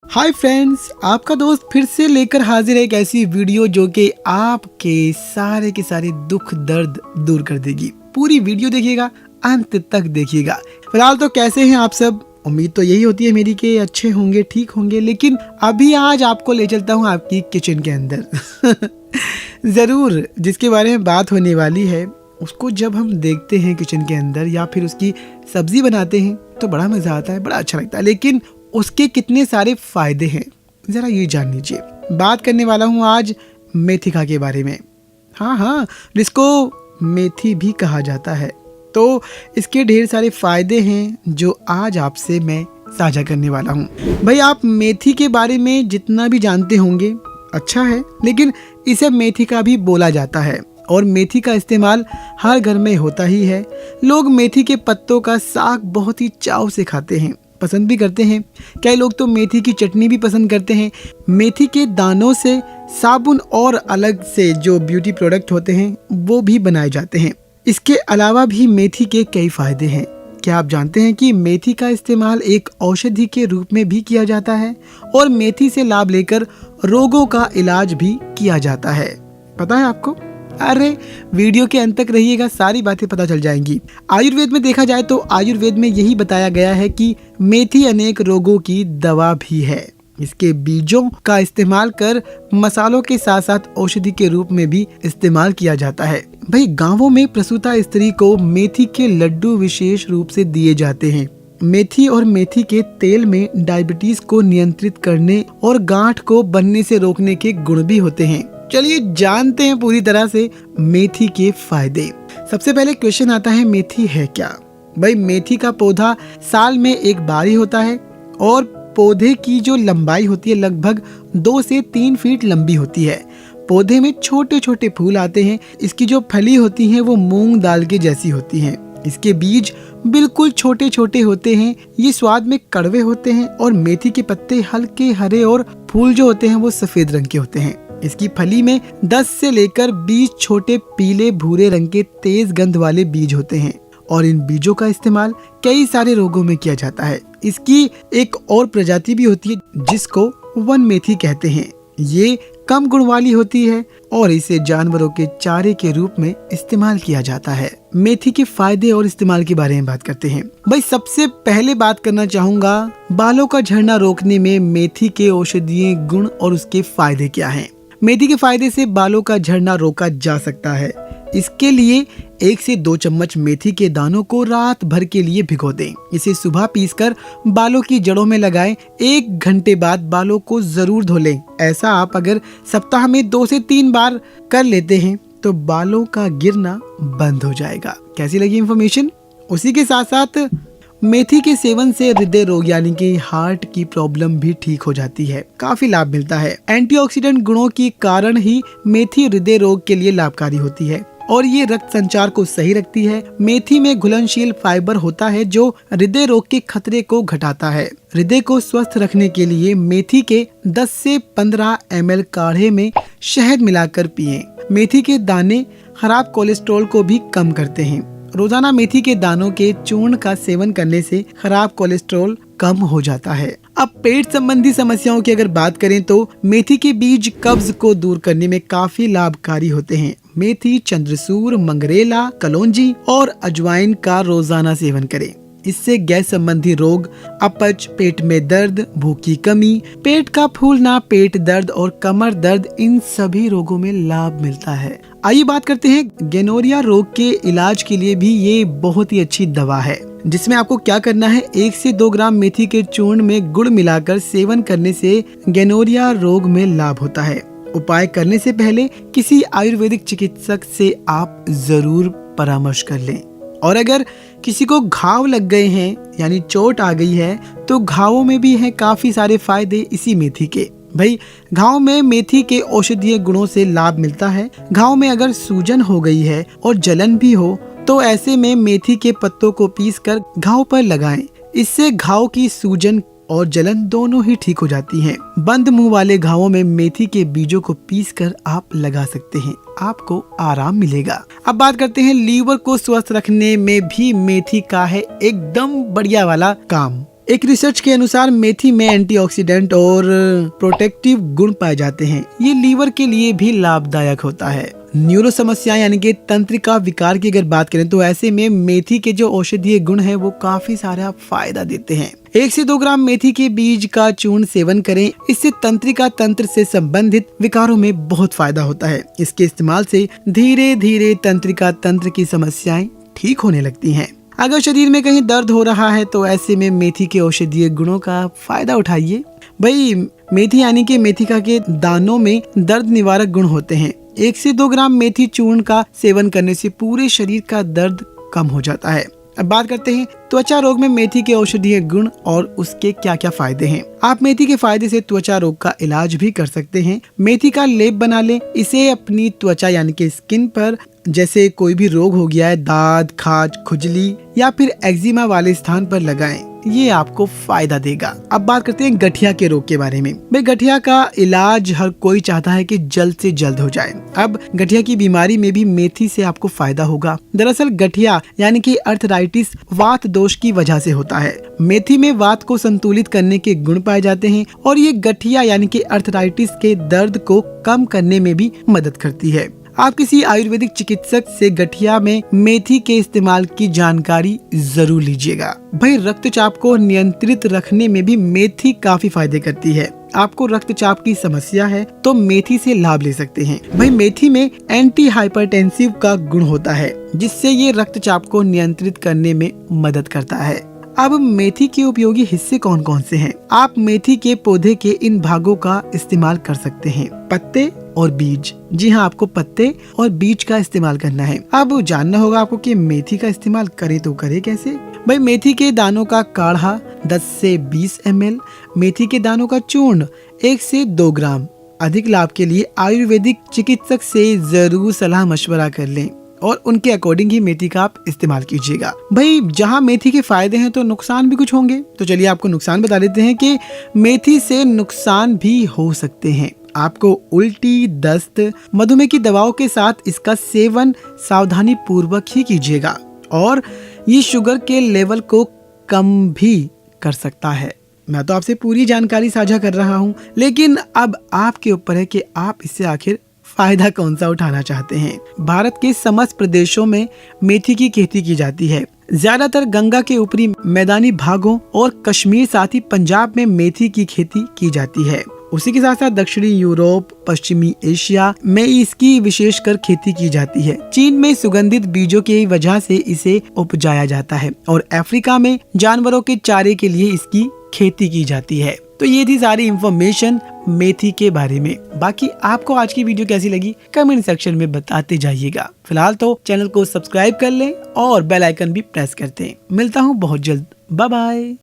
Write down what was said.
Hi friends, आपका दोस्त फिर से लेकर हाजिर है एक ऐसी वीडियो जो कि आपके सारे के सारे दुख दर्द दूर कर देगी। पूरी वीडियो देखिएगा, अंत तक देखिएगा। फिलहाल तो कैसे हैं आप सब? उम्मीद तो यही होती है मेरी कि अच्छे होंगे, ठीक होंगे। लेकिन अभी आज आपको ले चलता हूँ आपकी किचन के अंदर। जरूर जिसके बारे में बात होने वाली है उसको जब हम देखते हैं किचन के अंदर या फिर उसकी सब्जी बनाते हैं तो बड़ा मजा आता है, बड़ा अच्छा लगता है। लेकिन उसके कितने सारे फायदे हैं जरा ये जान लीजिए। बात करने वाला हूँ आज मेथिका के बारे में। हाँ, जिसको मेथी भी कहा जाता है। तो इसके ढेर सारे फायदे हैं जो आज आपसे मैं साझा करने वाला हूँ। भाई, आप मेथी के बारे में जितना भी जानते होंगे अच्छा है, लेकिन इसे मेथिका भी बोला जाता है और मेथी का इस्तेमाल हर घर में होता ही है। लोग मेथी के पत्तों का साग बहुत ही चाव से खाते हैं, पसंद भी करते हैं। कई लोग तो मेथी की चटनी भी पसंद करते हैं। मेथी के दानों से साबुन और अलग से जो ब्यूटी प्रोडक्ट होते हैं वो भी बनाए जाते हैं। इसके अलावा भी मेथी के कई फायदे हैं। क्या आप जानते हैं कि मेथी का इस्तेमाल एक औषधि के रूप में भी किया जाता है और मेथी से लाभ लेकर रोगों का इलाज भी किया जाता है? पता है आपको? अरे वीडियो के अंत तक रहिएगा, सारी बातें पता चल जाएंगी। आयुर्वेद में देखा जाए तो आयुर्वेद में यही बताया गया है कि मेथी अनेक रोगों की दवा भी है। इसके बीजों का इस्तेमाल कर मसालों के साथ साथ औषधि के रूप में भी इस्तेमाल किया जाता है। भाई, गांवों में प्रसूता स्त्री को मेथी के लड्डू विशेष रूप से दिए जाते हैं। मेथी और मेथी के तेल में डायबिटीज को नियंत्रित करने और गांठ को बनने से रोकने के गुण भी होते हैं। चलिए जानते हैं पूरी तरह से मेथी के फायदे। सबसे पहले क्वेश्चन आता है, मेथी है क्या? भाई, मेथी का पौधा साल में एक बार ही होता है और पौधे की जो लंबाई होती है लगभग 2 से 3 फीट लंबी होती है। पौधे में छोटे छोटे फूल आते हैं। इसकी जो फली होती है वो मूंग दाल के जैसी होती है। इसके बीज बिल्कुल छोटे छोटे होते हैं। ये स्वाद में कड़वे होते हैं और मेथी के पत्ते हल्के हरे और फूल जो होते हैं वो सफेद रंग के होते हैं। इसकी फली में 10 से लेकर 20 छोटे पीले भूरे रंग के तेज गंध वाले बीज होते हैं और इन बीजों का इस्तेमाल कई सारे रोगों में किया जाता है। इसकी एक और प्रजाति भी होती है जिसको वन मेथी कहते हैं। ये कम गुण वाली होती है और इसे जानवरों के चारे के रूप में इस्तेमाल किया जाता है। मेथी के फायदे और इस्तेमाल के बारे में बात करते हैं। भाई, सबसे पहले बात करना चाहूंगा बालों का झड़ना रोकने में मेथी के औषधीय गुण और उसके फायदे क्या हैं। मेथी के फायदे से बालों का झड़ना रोका जा सकता है। इसके लिए 1 से 2 चम्मच मेथी के दानों को रात भर के लिए भिगो दें। इसे सुबह पीसकर बालों की जड़ों में लगाएं। 1 घंटे बाद बालों को जरूर धो लें। ऐसा आप अगर सप्ताह में 2 से 3 बार कर लेते हैं तो बालों का गिरना बंद हो जाएगा। कैसी लगी इन्फॉर्मेशन? उसी के साथ साथ मेथी के सेवन से हृदय रोग यानी कि हार्ट की प्रॉब्लम भी ठीक हो जाती है। काफी लाभ मिलता है। एंटीऑक्सीडेंट गुणों के कारण ही मेथी हृदय रोग के लिए लाभकारी होती है और ये रक्त संचार को सही रखती है। मेथी में घुलनशील फाइबर होता है जो हृदय रोग के खतरे को घटाता है। हृदय को स्वस्थ रखने के लिए मेथी के 10 से 15 ml काढ़े में शहद मिलाकर पिएं। मेथी के दाने खराब कोलेस्ट्रॉल को भी कम करते हैं। रोजाना मेथी के दानों के चूर्ण का सेवन करने से खराब कोलेस्ट्रॉल कम हो जाता है। अब पेट संबंधी समस्याओं की अगर बात करें तो मेथी के बीज कब्ज को दूर करने में काफी लाभकारी होते हैं। मेथी, चंद्रसूर, मंगरेला, कलौंजी और अजवाइन का रोजाना सेवन करें। इससे गैस संबंधी रोग, अपच, पेट में दर्द, भूख की कमी, पेट का फूलना, पेट दर्द और कमर दर्द, इन सभी रोगों में लाभ मिलता है। आइए बात करते हैं गेनोरिया रोग के इलाज के लिए भी ये बहुत ही अच्छी दवा है, जिसमें आपको क्या करना है, 1 से 2 ग्राम मेथी के चूर्ण में गुड़ मिलाकर सेवन करने से गेनोरिया रोग में लाभ होता है। उपाय करने से पहले किसी आयुर्वेदिक चिकित्सक से आप जरूर परामर्श कर लें। और अगर किसी को घाव लग गए हैं यानी चोट आ गई है तो घावों में भी हैं काफी सारे फायदे इसी मेथी के। भाई, घाव में मेथी के औषधीय गुणों से लाभ मिलता है। घाव में अगर सूजन हो गई है और जलन भी हो तो ऐसे में मेथी के पत्तों को पीसकर घाव पर लगाएं। इससे घाव की सूजन और जलन दोनों ही ठीक हो जाती हैं। बंद मुंह वाले घावों में मेथी के बीजों को पीसकर आप लगा सकते हैं, आपको आराम मिलेगा। अब बात करते हैं लीवर को स्वस्थ रखने में भी मेथी का है एकदम बढ़िया वाला काम। एक रिसर्च के अनुसार मेथी में एंटीऑक्सीडेंट और प्रोटेक्टिव गुण पाए जाते हैं। ये लीवर के लिए भी लाभदायक होता है। न्यूरो समस्याएं यानी कि तंत्रिका विकार की अगर बात करें तो ऐसे में मेथी के जो औषधीय गुण है वो काफी सारा फायदा देते हैं। 1 से 2 ग्राम मेथी के बीज का चूर्ण सेवन करें। इससे तंत्रिका तंत्र से संबंधित विकारों में बहुत फायदा होता है। इसके इस्तेमाल से धीरे धीरे तंत्रिका तंत्र की समस्याएं ठीक होने लगती हैं। अगर शरीर में कहीं दर्द हो रहा है तो ऐसे में मेथी के औषधीय गुणों का फायदा उठाइए। भाई मेथी यानी कि मेथिका के दानों में दर्द निवारक गुण होते हैं। 1 से 2 ग्राम मेथी चूर्ण का सेवन करने से पूरे शरीर का दर्द कम हो जाता है। अब बात करते हैं त्वचा रोग में मेथी के औषधीय गुण और उसके क्या क्या फायदे हैं। आप मेथी के फायदे से त्वचा रोग का इलाज भी कर सकते हैं। मेथी का लेप बना लें। इसे अपनी त्वचा यानी कि स्किन पर, जैसे कोई भी रोग हो गया है, दाद, खाज, खुजली या फिर एक्जिमा वाले स्थान पर लगाएं। ये आपको फायदा देगा। अब बात करते हैं गठिया के रोग के बारे में। भाई गठिया का इलाज हर कोई चाहता है कि जल्द से जल्द हो जाए। अब गठिया की बीमारी में भी मेथी से आपको फायदा होगा। दरअसल गठिया यानी कि अर्थराइटिस वात दोष की वजह से होता है। मेथी में वात को संतुलित करने के गुण पाए जाते हैं और ये गठिया यानी कि अर्थराइटिस के दर्द को कम करने में भी मदद करती है। आप किसी आयुर्वेदिक चिकित्सक से गठिया में मेथी के इस्तेमाल की जानकारी जरूर लीजिएगा। भाई रक्तचाप को नियंत्रित रखने में भी मेथी काफी फायदे करती है। आपको रक्तचाप की समस्या है तो मेथी से लाभ ले सकते हैं। भाई मेथी में एंटी हाइपरटेंसिव का गुण होता है, जिससे ये रक्तचाप को नियंत्रित करने में मदद करता है। अब मेथी के उपयोगी हिस्से कौन कौन से हैं? आप मेथी के पौधे के इन भागों का इस्तेमाल कर सकते हैं। पत्ते और बीज। जी हाँ, आपको पत्ते और बीज का इस्तेमाल करना है। अब जानना होगा आपको कि मेथी का इस्तेमाल करे तो करे कैसे। भाई मेथी के दानों का काढ़ा 10 से 20 ml, मेथी के दानों का चूर्ण 1 से 2 ग्राम। अधिक लाभ के लिए आयुर्वेदिक चिकित्सक से जरूर सलाह मशवरा कर लें और उनके अकॉर्डिंग ही मेथी का आप इस्तेमाल कीजिएगा। भाई जहाँ मेथी के फायदे हैं तो नुकसान भी कुछ होंगे, तो चलिए आपको नुकसान बता देते हैं कि मेथी से नुकसान भी हो सकते हैं। आपको उल्टी, दस्त, मधुमेह की दवाओं के साथ इसका सेवन सावधानी पूर्वक ही कीजिएगा और ये शुगर के लेवल को कम भी कर सकता है। मैं तो आपसे पूरी जानकारी साझा कर रहा हूँ, लेकिन अब आपके ऊपर है कि आप इससे आखिर फायदा कौन सा उठाना चाहते हैं। भारत के समस्त प्रदेशों में मेथी की खेती की जाती है। ज्यादातर गंगा के ऊपरी मैदानी भागों और कश्मीर साथ ही पंजाब में मेथी की खेती की जाती है। उसी के साथ साथ दक्षिणी यूरोप, पश्चिमी एशिया में इसकी विशेषकर खेती की जाती है। चीन में सुगंधित बीजों की वजह से इसे उपजाया जाता है और अफ्रीका में जानवरों के चारे के लिए इसकी खेती की जाती है। तो ये थी सारी इंफॉर्मेशन मेथी के बारे में। बाकी आपको आज की वीडियो कैसी लगी कमेंट सेक्शन में बताते जाइएगा। फिलहाल तो चैनल को सब्सक्राइब कर लें और बेल आइकन भी प्रेस करते हैं। मिलता हूँ बहुत जल्द। Bye bye.